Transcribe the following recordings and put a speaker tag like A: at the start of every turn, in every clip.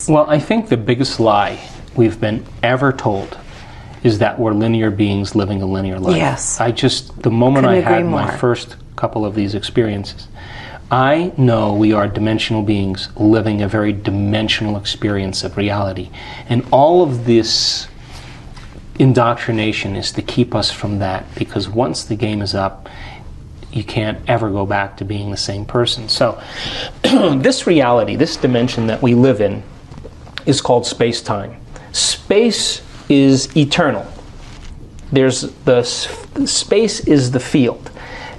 A: Well, I think the biggest lie we've been ever told is that we're linear beings living a linear life.
B: Yes.
A: The moment I had
B: more.
A: my first couple of these experiences, I know we are dimensional beings living a very dimensional experience of reality. And all of this indoctrination is to keep us from that, because once the game is up, you can't ever go back to being the same person. So this reality, this dimension that we live in, is called space-time. Space is eternal. Space is the field.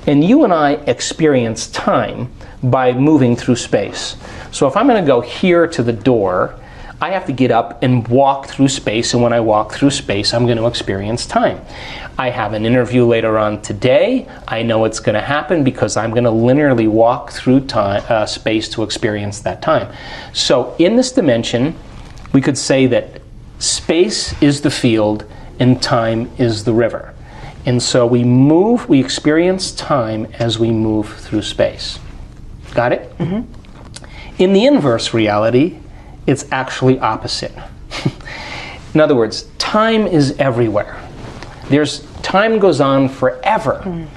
A: And you and I experience time by moving through space. So if I'm going to go here to the door, I have to get up and walk through space, and when I walk through space, I'm going to experience time. I have an interview later on today. I know it's going to happen because I'm going to linearly walk through time, space to experience that time. So in this dimension, we could say that space is the field and time is the river. And so we experience time as we move through space. Got it? Mm-hmm. In the inverse reality, it's actually opposite. In other words, time is everywhere. Time goes on forever.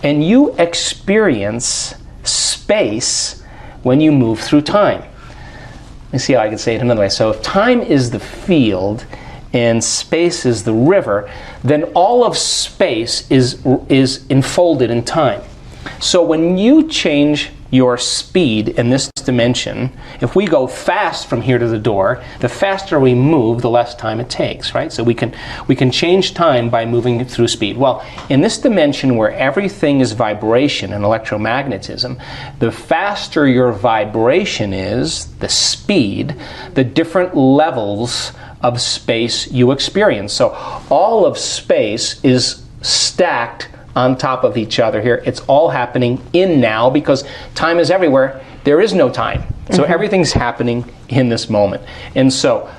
A: And you experience space when you move through time. Let me see how I can say it another way. So if time is the field and space is the river, then all of space is enfolded in time. So when you change your speed in this dimension, if we go fast from here to the door, the faster we move, the less time it takes, right? So we can change time by moving through speed. Well, in this dimension where everything is vibration and electromagnetism, the faster your vibration is, the speed, the different levels of space you experience. So all of space is stacked on top of each other here. It's all happening in now because time is everywhere. There is no time. So everything's happening in this moment. And so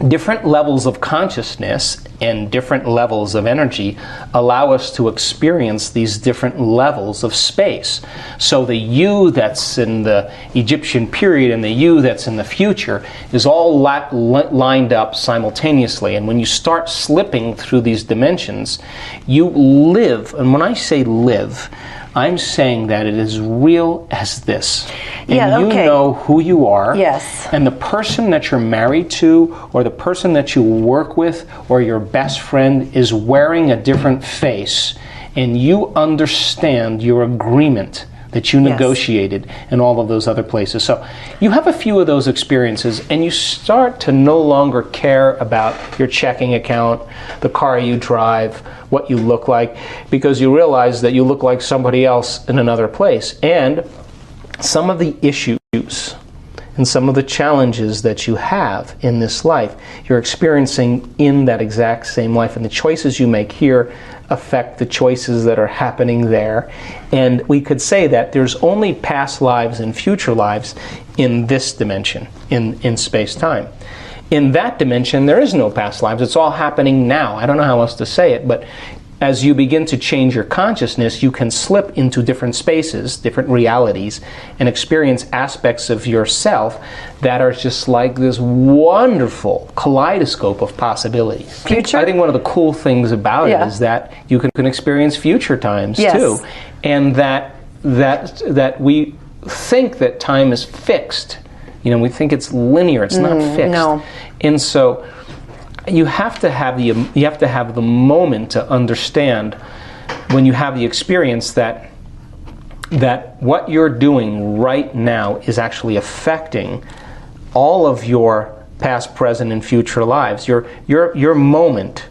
A: different levels of consciousness and different levels of energy allow us to experience these different levels of space. So the you that's in the Egyptian period and the you that's in the future is all lined up simultaneously. And when you start slipping through these dimensions, you live. And when I say live, I'm saying that it is real as this. And you know who you are.
B: Yes.
A: And the person that you're married to, or the person that you work with, or your best friend is wearing a different face. And you understand your agreement that you negotiated in all of those other places. So you have a few of those experiences, and you start to no longer care about your checking account, the car you drive, what you look like, because you realize that you look like somebody else in another place. And some of the issues and some of the challenges that you have in this life, you're experiencing in that exact same life. And the choices you make here affect the choices that are happening there. And we could say that there's only past lives and future lives in this dimension, in space-time. In that dimension, there is no past lives. It's all happening now. I don't know how else to say it, but as you begin to change your consciousness, you can slip into different spaces, different realities, and experience aspects of yourself that are just like this wonderful kaleidoscope of possibilities.
B: Future?
A: I think one of the cool things about it is that you can experience future times too, and that we think that time is fixed. You know, we think it's linear. It's not fixed.
B: No.
A: And so you have to have the moment to understand, when you have the experience, that what you're doing right now is actually affecting all of your past, present, and future lives. Your moment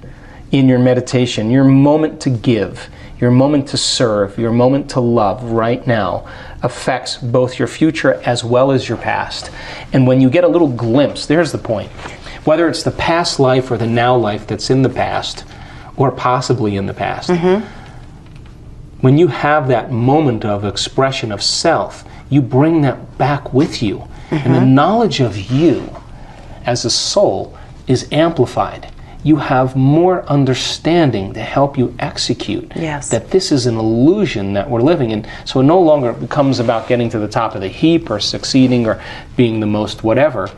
A: in your meditation, your moment to give, your moment to serve, your moment to love right now affects both your future as well as your past. And when you get a little glimpse, there's the point. Whether it's the past life or the now life that's in the past, or possibly in the past, when you have that moment of expression of self, you bring that back with you. And the knowledge of you as a soul is amplified. You have more understanding to help you execute that this is an illusion that we're living in. So it no longer becomes about getting to the top of the heap or succeeding or being the most whatever.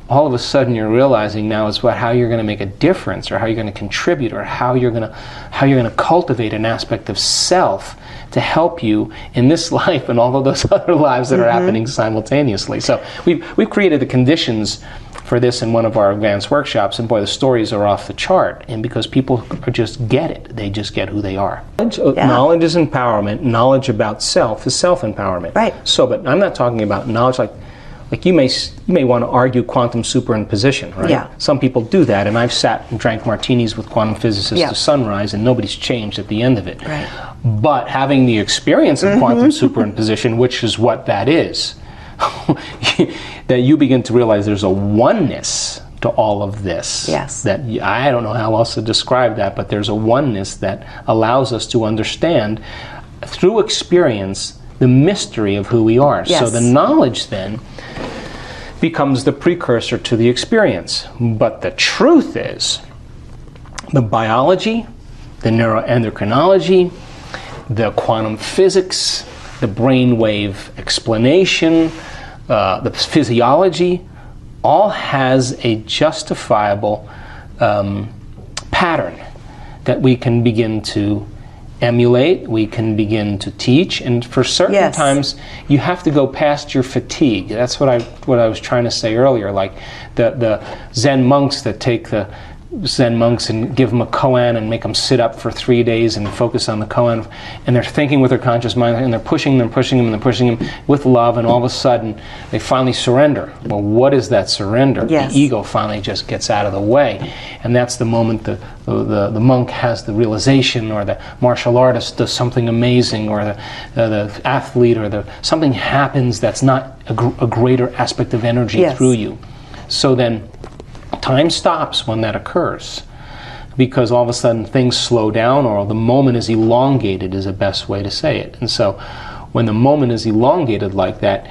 A: all of a sudden you're realizing now it's about how you're going to make a difference, or how you're going to contribute, or how you're going to cultivate an aspect of self to help you in this life and all of those other lives that are happening simultaneously. So we've created the conditions for this in one of our advanced workshops, and boy, the stories are off the chart. And because people just get it, they just get who they are. Knowledge is empowerment. Knowledge about self is self-empowerment.
B: Right.
A: So, but I'm not talking about knowledge like you may want to argue quantum superimposition, right?
B: Yeah.
A: Some people do that, and I've sat and drank martinis with quantum physicists to sunrise, and nobody's changed at the end of it.
B: Right.
A: But having the experience of quantum superimposition, which is what that is, that you begin to realize there's a oneness to all of this.
B: Yes.
A: That I don't know how else to describe that, but there's a oneness that allows us to understand through experience the mystery of who we are.
B: Yes.
A: So the knowledge then becomes the precursor to the experience. But the truth is, the biology, the neuroendocrinology, the quantum physics, the brainwave explanation, the physiology, all has a justifiable pattern that we can begin to emulate, we can begin to teach, and for certain times you have to go past your fatigue. That's what I was trying to say earlier. Like the Zen monks that take the Zen monks and give them a koan and make them sit up for 3 days and focus on the koan, and they're thinking with their conscious mind, and they're pushing them with love, and all of a sudden they finally surrender. Well, what is that surrender?
B: Yes.
A: The ego finally just gets out of the way, and that's the moment the monk has the realization, or the martial artist does something amazing, or the athlete, or something happens that's not a greater aspect of energy through you. So then time stops when that occurs, because all of a sudden things slow down, or the moment is elongated is the best way to say it. And so when the moment is elongated like that,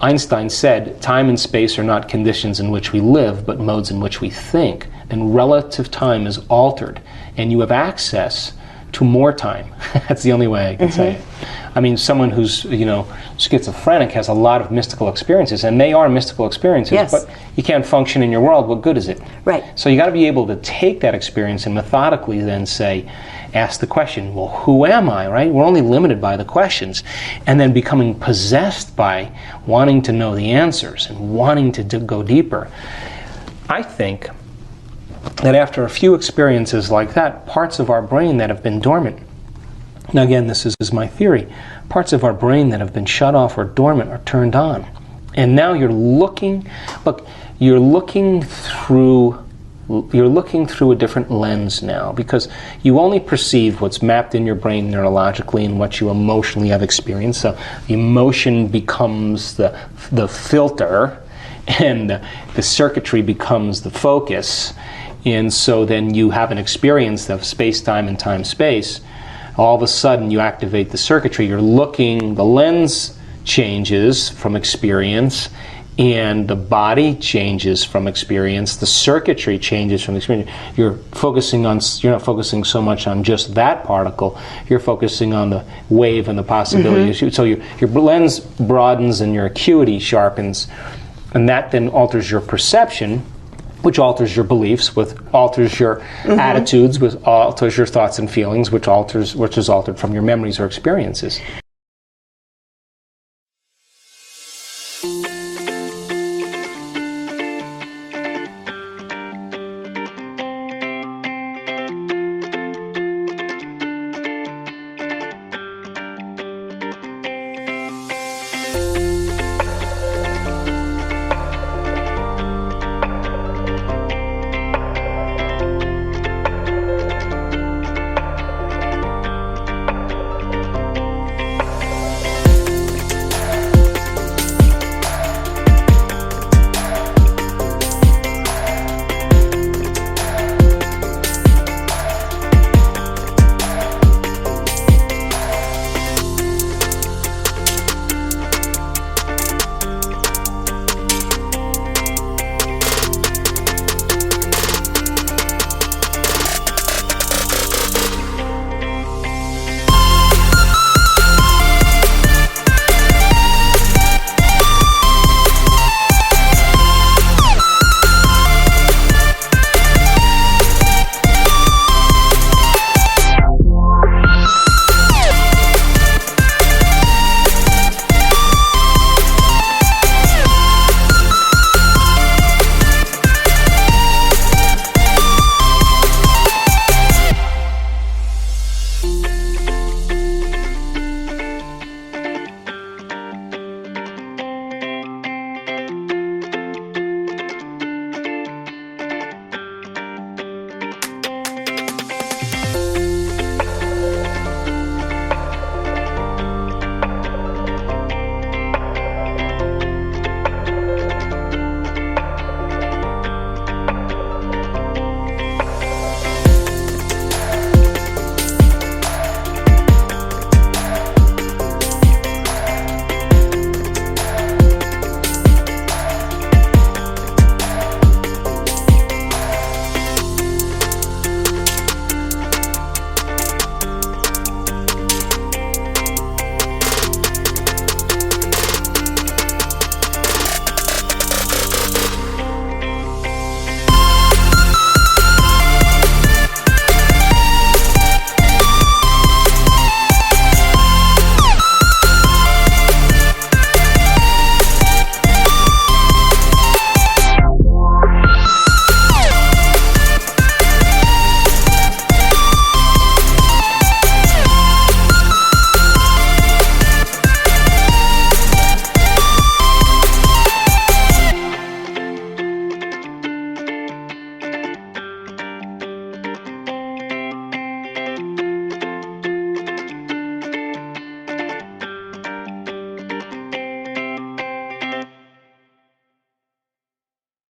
A: Einstein said time and space are not conditions in which we live, but modes in which we think. And relative time is altered, and you have access to more time. That's the only way I can say it. I mean, someone who's schizophrenic has a lot of mystical experiences, and they are mystical experiences, but you can't function in your world. What good is it?
B: Right.
A: So you got to be able to take that experience and methodically then ask the question, well, who am I, right? We're only limited by the questions, and then becoming possessed by wanting to know the answers and wanting to go deeper. I think that after a few experiences like that, parts of our brain that have been dormant, now again, this is my theory, parts of our brain that have been shut off or dormant are turned on. And now you're looking through a different lens now, because you only perceive what's mapped in your brain neurologically and what you emotionally have experienced. So emotion becomes the filter, and the circuitry becomes the focus. And so then you have an experience of space-time and time-space. All of a sudden you activate the circuitry. The lens changes from experience, and the body changes from experience. The circuitry changes from experience. You're not focusing so much on just that particle. You're focusing on the wave and the possibilities. So your lens broadens and your acuity sharpens, and that then alters your perception, which alters your beliefs, which alters your attitudes, which alters your thoughts and feelings, which is altered from your memories or experiences.